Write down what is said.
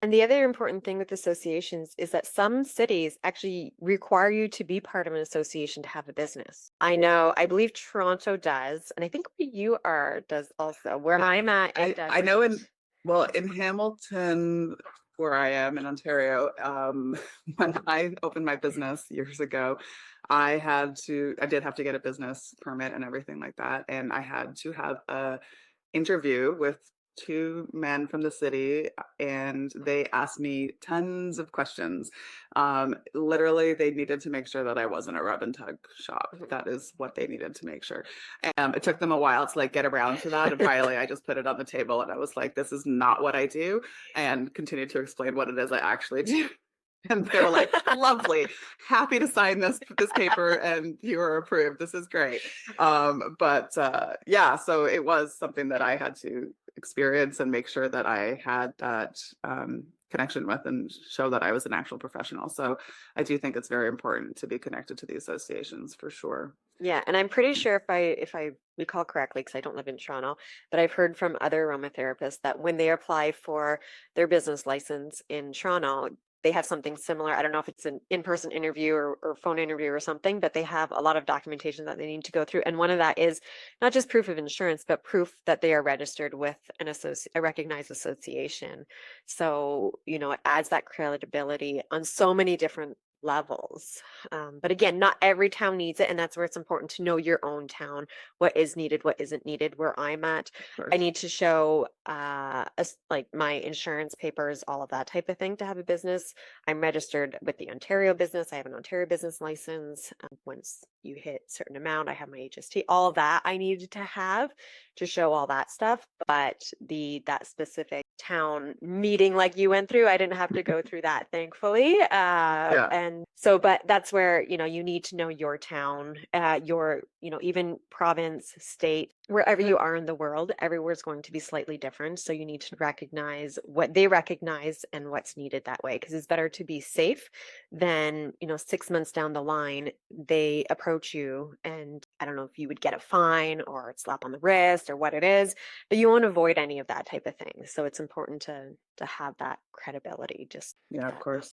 And the other important thing with associations is that some cities actually require you to be part of an association to have a business. I know, I believe Toronto does, and I think where you are does also. Where I'm at, it I doesn't. know in Hamilton, where I am in Ontario, when I opened my business years ago, I did have to get a business permit and everything like that. And I had to have a interview with two men from the city, and they asked me tons of questions. Literally, they needed to make sure that I wasn't a rub and tug shop. Mhm. That is what they needed to make sure. It took them a while to like get around to that, and finally, I just put it on the table, and I was like, "This is not what I do," and continued to explain what it is I actually do. And they were like, "Lovely, happy to sign this paper, and you are approved. This is great." But yeah, so it was something that I had to experience and make sure that I had that connection with and show that I was an actual professional. So I do think it's very important to be connected to the associations for sure. Yeah, and I'm pretty sure if I recall correctly, because I don't live in Toronto, but I've heard from other aromatherapists that when they apply for their business license in Toronto, they have something similar. I don't know if it's an in-person interview or phone interview or something, but they have a lot of documentation that they need to go through. And one of that is not just proof of insurance, but proof that they are registered with a recognized association. So, it adds that credibility on so many different levels. But again, not every town needs it, and that's where it's important to know your own town, what is needed, what isn't needed. Where I'm at, Of I course. need to show like my insurance papers, all of that type of thing to have a business. I'm registered with the Ontario business. I have an Ontario business license. Once you hit a certain amount, I have my HST. All of that I needed to have to show all that stuff. But that specific town meeting like you went through, I didn't have to go through that, thankfully. Yeah, And so, but that's where, you need to know your town, your, even province, state, wherever you are in the world, everywhere's going to be slightly different. So you need to recognize what they recognize and what's needed that way. Because it's better to be safe than, 6 months down the line, they approach you and I don't know if you would get a fine or a slap on the wrist or what it is, but you won't avoid any of that type of thing. So it's important to have that credibility, just yeah, of that. course.